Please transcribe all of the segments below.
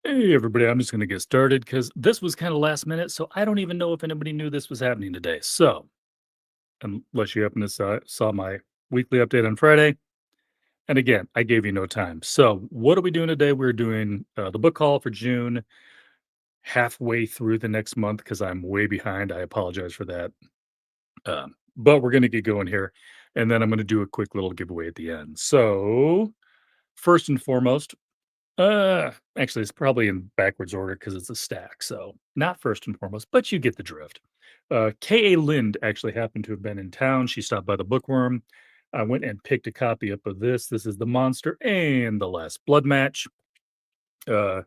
Hey, everybody, I'm just going to get started because this was kind of last minute. So I don't even know if anybody knew this was happening today. So, unless you happen to saw my weekly update on Friday. And again, I gave you no time. So, what are we doing today? We're doing the book call for June, halfway through the next month because I'm way behind. I apologize for that. But we're going to get going here. And then I'm going to do a quick little giveaway at the end. So, first and foremost, actually, it's probably in backwards order because it's a stack, so not first and foremost, but you get the drift. K.A. Lind actually happened to have been in town. She stopped by the Bookworm. I went and picked a copy up of this. This is The Monster and the Last Blood Match. Uh,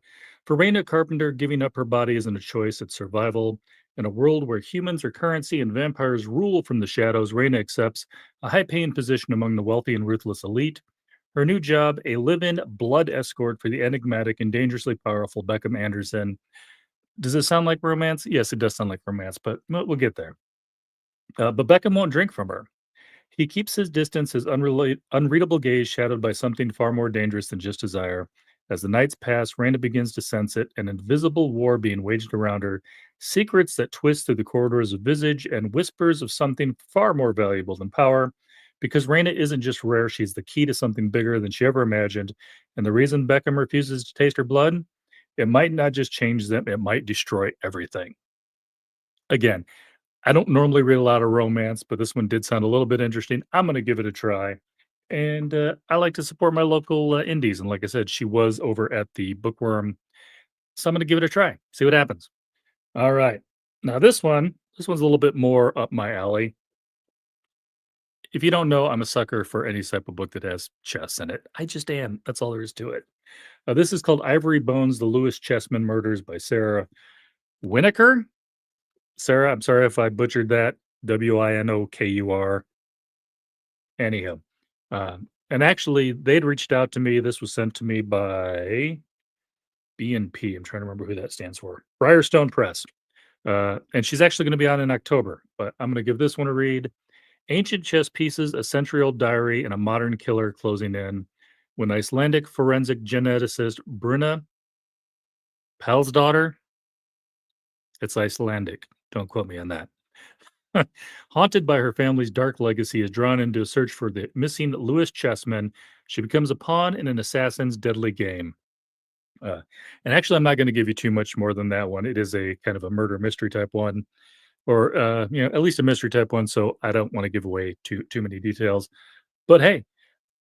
for Raina Carpenter, giving up her body isn't a choice, it's survival. In a world where humans are currency and vampires rule from the shadows, Raina accepts a high paying position among the wealthy and ruthless elite. Her new job, a live-in blood escort for the enigmatic and dangerously powerful Beckham Anderson. Does it sound like romance? Yes, it does sound like romance, but we'll get there. But Beckham won't drink from her. He keeps his distance, his unreadable gaze shadowed by something far more dangerous than just desire. As the nights pass, Randa begins to sense it, an invisible war being waged around her, secrets that twist through the corridors of Visage, and whispers of something far more valuable than power. Because Raina isn't just rare, she's the key to something bigger than she ever imagined. And the reason Beckham refuses to taste her blood, it might not just change them, it might destroy everything. Again, I don't normally read a lot of romance, but this one did sound a little bit interesting. I'm going to give it a try. And I like to support my local indies. And like I said, she was over at the Bookworm. So I'm going to give it a try, see what happens. All right. Now, this one's a little bit more up my alley. If you don't know, I'm a sucker for any type of book that has chess in it. I just am. That's all there is to it. This is called Ivory Bones: The Lewis Chessman Murders by Sarah Winokur. Sarah, I'm sorry if I butchered that. Winokur. Anyhow, and actually, they'd reached out to me. This was sent to me by B&P. I'm trying to remember who that stands for. Briarstone Press. And she's actually going to be on in October, but I'm going to give this one a read. Ancient chess pieces, a century-old diary, and a modern killer closing in. When Icelandic forensic geneticist Bruna Pálsdóttir, it's Icelandic. Don't quote me on that. Haunted by her family's dark legacy, is drawn into a search for the missing Lewis chessman. She becomes a pawn in an assassin's deadly game. Uh, and actually, I'm not going to give you too much more than that one. It is a kind of a murder mystery type one, or at least a mystery type one. So I don't want to give away too many details. But hey,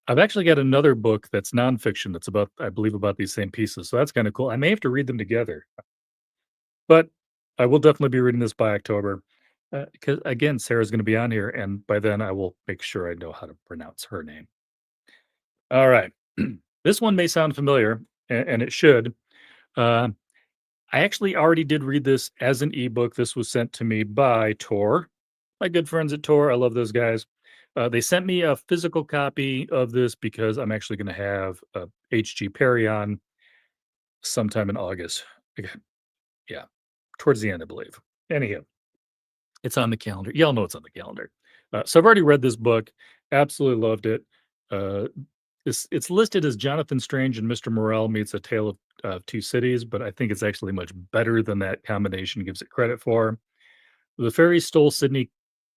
I've actually got another book that's nonfiction that's about, I believe, about these same pieces. So that's kind of cool. I may have to read them together, but I will definitely be reading this by October. Because again, Sarah's going to be on here, and by then I will make sure I know how to pronounce her name. All right. This one may sound familiar, and it should. Uh, I actually already did read this as an ebook. This was sent to me by Tor, my good friends at Tor. I love those guys. They sent me a physical copy of this because I'm actually going to have H.G. Perry on sometime in August. Okay, yeah, towards the end, I believe. Anyhow, it's on the calendar. Y'all know it's on the calendar. So I've already read this book. Absolutely loved it. Uh, it's listed as Jonathan Strange and Mr. Morrell meets A Tale of Two Cities, but I think it's actually much better than that combination gives it credit for. The fairies stole Sidney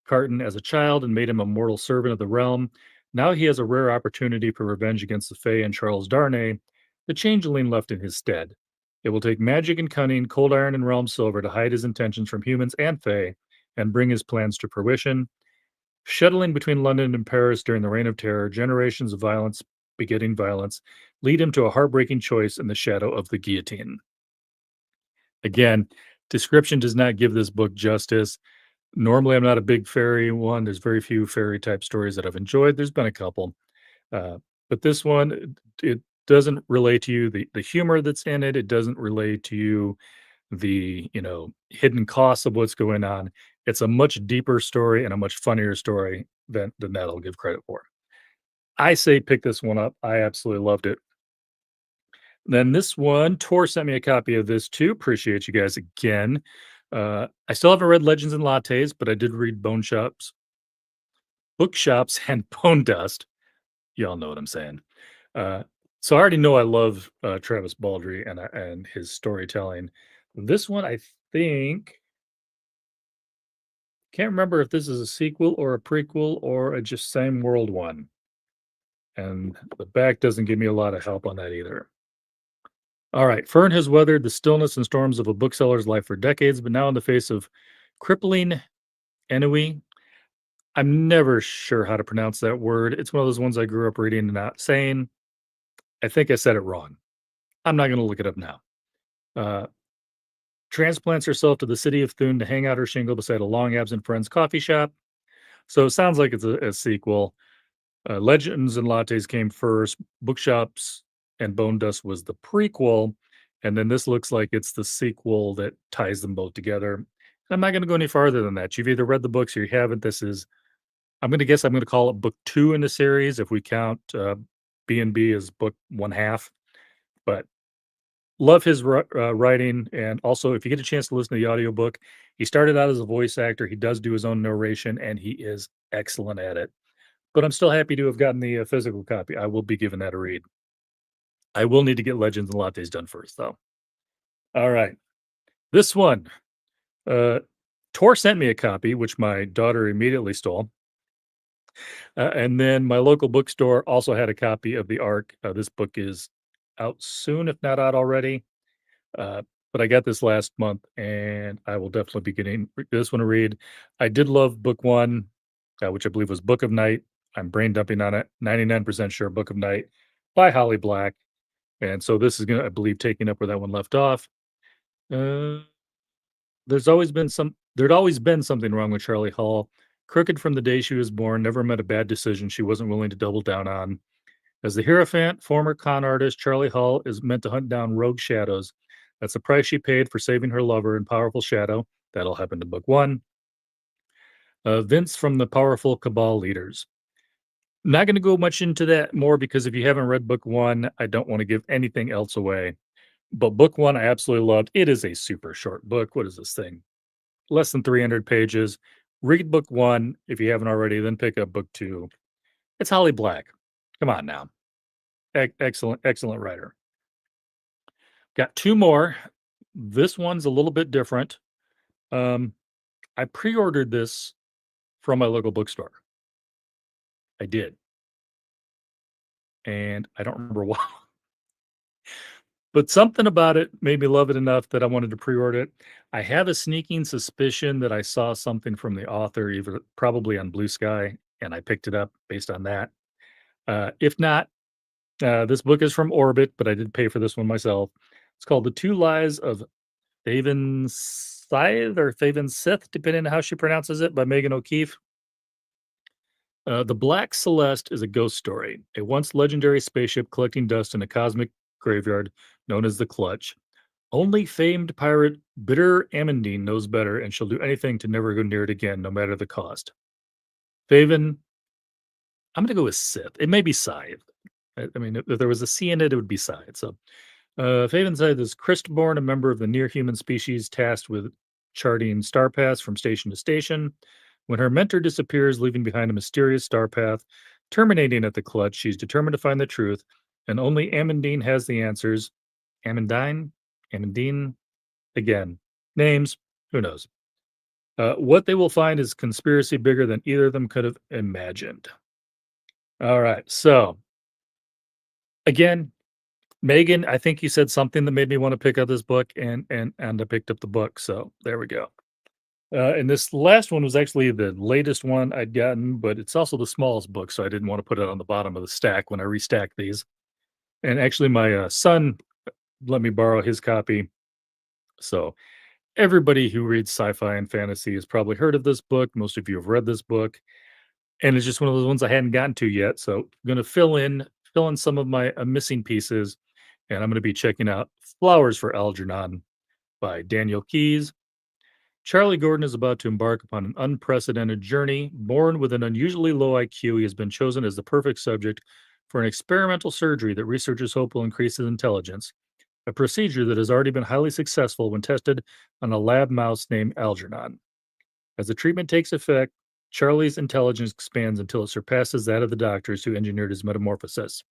Carton as a child and made him a mortal servant of the realm. Now he has a rare opportunity for revenge against the Fae and Charles Darnay, the changeling left in his stead. It will take magic and cunning, cold iron and realm silver to hide his intentions from humans and Fae and bring his plans to fruition. Shuttling between London and Paris during the Reign of Terror, generations of violence begetting violence lead him to a heartbreaking choice in the shadow of the guillotine. Again, description does not give this book justice. Normally, I'm not a big fairy one. There's very few fairy type stories that I've enjoyed. There's been a couple, uh, but this one it doesn't relate to you. The humor that's in it, it doesn't relate to you. The hidden costs of what's going on. It's a much deeper story and a much funnier story than that I'll give credit for. I say pick this one up. I absolutely loved it. Then this one, Tor sent me a copy of this too. Appreciate you guys again. I still haven't read Legends and Lattes, but I did read Bone Shops, Bookshops, and Bone Dust. Y'all know what I'm saying. Uh, So I already know I love, Travis Baldree and his storytelling. This one, I think can't remember if this is a sequel or a prequel or a just same world one, and the back doesn't give me a lot of help on that either. Alright, Fern has weathered the stillness and storms of a bookseller's life for decades, but now in the face of crippling ennui. I'm never sure how to pronounce that word. It's one of those ones I grew up reading and not saying. I think I said it wrong. I'm not gonna look it up now. Uh, Transplants herself to the city of Thune to hang out her shingle beside a long absent friend's coffee shop. So it sounds like it's a sequel. Legends and Lattes came first. Bookshops and Bone Dust was the prequel, and then this looks like it's the sequel that ties them both together. I'm not going to go any farther than that. You've either read the books or you haven't. This is, I'm going to guess, I'm going to call it book two in the series if we count B and B as book one half. But love his writing, and also if you get a chance to listen to the audiobook, he started out as a voice actor. He does do his own narration, and he is excellent at it. But I'm still happy to have gotten the physical copy. I will be giving that a read. I will need to get Legends and Lattes done first, though. All right, this one. Uh, Tor sent me a copy, which my daughter immediately stole. And then my local bookstore also had a copy of The Ark. This book is out soon, if not out already. But I got this last month, and I will definitely be getting this one to read. I did love book one, which I believe was Book of Night. I'm brain dumping on it. 99% sure Book of Night by Holly Black. And so this is going to, I believe, taking up where that one left off. Uh, there'd always been something wrong with Charlie Hall. Crooked from the day she was born, never met a bad decision she wasn't willing to double down on. As the Hierophant, former con artist, Charlie Hall is meant to hunt down rogue shadows. That's the price she paid for saving her lover in Powerful Shadow. That'll happen in book one. Vince from the Powerful Cabal Leaders. Not going to go much into that more because if you haven't read book one, I don't want to give anything else away. But book one, I absolutely loved. It is a super short book. What is this thing? Less than 300 pages. Read book one if you haven't already, then pick up book two. It's Holly Black. Come on now. Excellent, excellent writer. Got two more. This one's a little bit different. I pre-ordered this from my local bookstore. I did. And I don't remember why. But something about it made me love it enough that I wanted to pre-order it. I have a sneaking suspicion that I saw something from the author, either probably on Blue Sky, and I picked it up based on that. If not, this book is from Orbit, but I did pay for this one myself. It's called The Two Lies of Thaven Scythe or Thaven Sith, depending on how she pronounces it, by Megan O'Keefe. The Black Celeste is a ghost story, a once legendary spaceship collecting dust in a cosmic graveyard known as the Clutch. Only famed pirate Bitter Amandine knows better, and she'll do anything to never go near it again, no matter the cost. Faven, I'm going to go with Sith. It may be Scythe. I mean, if there was a C in it, it would be Scythe. So, Faven Scythe is Christborn, a member of the near human species tasked with charting star paths from station to station. When her mentor disappears, leaving behind a mysterious star path terminating at the Clutch, she's determined to find the truth, and only Amandine has the answers. Amandine? Amandine? Again, names, who knows? What they will find is conspiracy bigger than either of them could have imagined. All right, so again, Megan, I think you said something that made me want to pick up this book, and I picked up the book. So there we go. And this last one was actually the latest one I'd gotten, but it's also the smallest book, so I didn't want to put it on the bottom of the stack when I restack these. And actually, my son let me borrow his copy. So everybody who reads sci-fi and fantasy has probably heard of this book. Most of you have read this book, and it's just one of those ones I hadn't gotten to yet. So I'm going to fill in some of my missing pieces, and I'm going to be checking out Flowers for Algernon by Daniel Keyes. Charlie Gordon is about to embark upon an unprecedented journey. Born with an unusually low IQ, he has been chosen as the perfect subject for an experimental surgery that researchers hope will increase his intelligence, a procedure that has already been highly successful when tested on a lab mouse named Algernon. As the treatment takes effect, Charlie's intelligence expands until it surpasses that of the doctors who engineered his metamorphosis.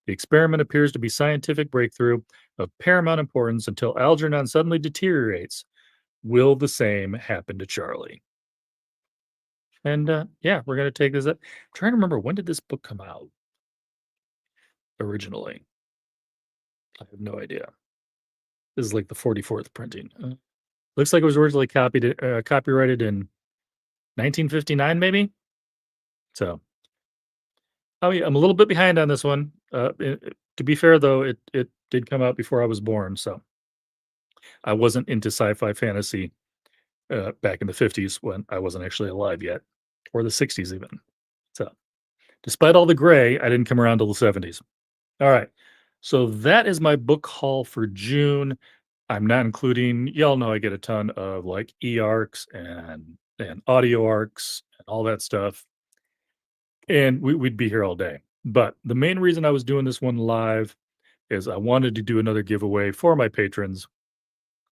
The experiment appears to be scientific breakthrough of paramount importance until Algernon suddenly deteriorates. Will the same happen to Charlie? And yeah, we're gonna take this up. I'm trying to remember, when did this book come out originally? I have no idea. This is like the 44th printing. Looks like it was originally copyrighted in 1959, maybe. So, oh yeah, I'm a little bit behind on this one. To be fair, though, it did come out before I was born, so I wasn't into sci-fi fantasy back in the 50s when I wasn't actually alive yet, or the 60s even. So, despite all the gray, I didn't come around till the 70s. All right. So that is my book haul for June. I'm not including, y'all know I get a ton of like e-arcs and audio arcs and all that stuff. And we'd be here all day. But the main reason I was doing this one live is I wanted to do another giveaway for my patrons.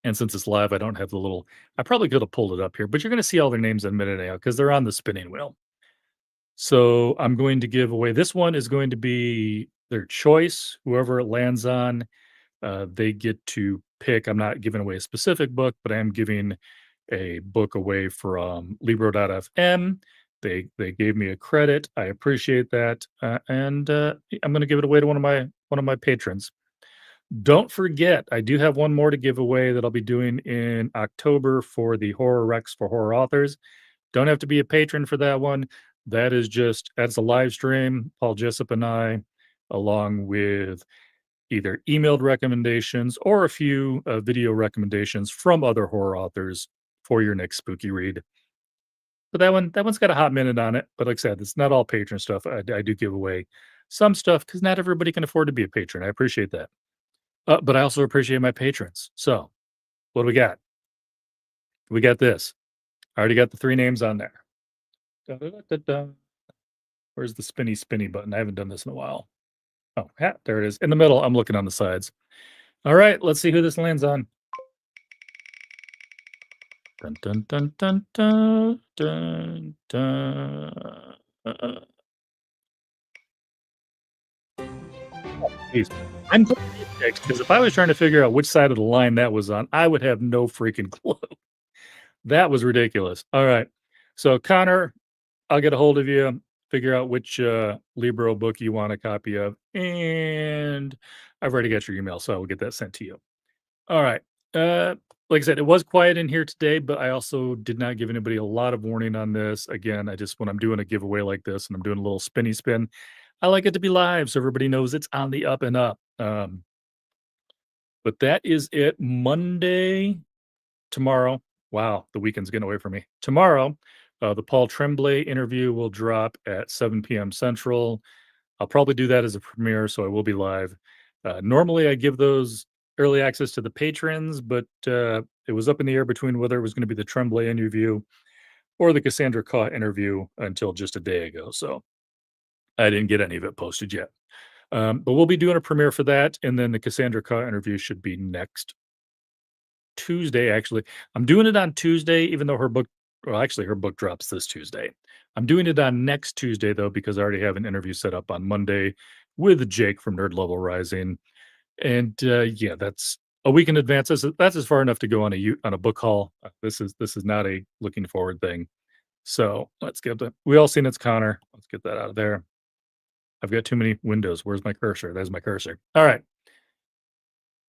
And since it's live, I don't have the little, I probably could have pulled it up here, but you're going to see all their names in a minute now because they're on the spinning wheel. So I'm going to give away, this one is going to be their choice. Whoever it lands on, they get to pick. I'm not giving away a specific book, but I am giving a book away from Libro.fm. They gave me a credit. I appreciate that, and I'm going to give it away to one of my patrons. Don't forget, I do have one more to give away that I'll be doing in October for the Horror Rex for Horror Authors. Don't have to be a patron for that one. That's a live stream. Paul Jessup and I, along with either emailed recommendations or a few video recommendations from other horror authors for your next spooky read. But that one's got a hot minute on it. But like I said, it's not all patron stuff. I do give away some stuff because not everybody can afford to be a patron. I appreciate that. But I also appreciate my patrons. So what do we got? We got this. I already got the three names on there. Da-da-da-da-da. Where's the spinny button? I haven't done this in a while. Oh, yeah, there it is. In the middle, I'm looking on the sides. All right, let's see who this lands on. Dun, dun, dun, dun, dun, dun, dun. Geez. I'm glad you picked, because if I was trying to figure out which side of the line that was on, I would have no freaking clue. That was ridiculous. All right. So, Connor, I'll get a hold of you, figure out which Libro book you want a copy of, and I've already got your email, so I will get that sent to you. All right. Like I said, it was quiet in here today, but I also did not give anybody a lot of warning on this. Again, when I'm doing a giveaway like this and I'm doing a little spinny spin, I like it to be live so everybody knows it's on the up and up. But that is it. Monday, tomorrow. Wow, the weekend's getting away from me. Tomorrow, the Paul Tremblay interview will drop at 7 p.m. Central. I'll probably do that as a premiere, so I will be live. Normally, I give those early access to the patrons, but it was up in the air between whether it was going to be the Tremblay interview or the Cassandra Caw interview until just a day ago. So I didn't get any of it posted yet. But we'll be doing a premiere for that, and then the Cassandra Caw interview should be next Tuesday. Actually, I'm doing it on Tuesday, even though her book drops this Tuesday. I'm doing it on next Tuesday though, because I already have an interview set up on Monday with Jake from Nerd Level Rising. And yeah, that's a week in advance. That's as far enough to go on a book haul. This is not a looking forward thing. So let's get that. We all seen it's Connor. Let's get that out of there. I've got too many windows. Where's my cursor? There's my cursor. All right.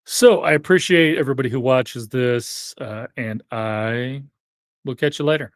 So I appreciate everybody who watches this, and I will catch you later.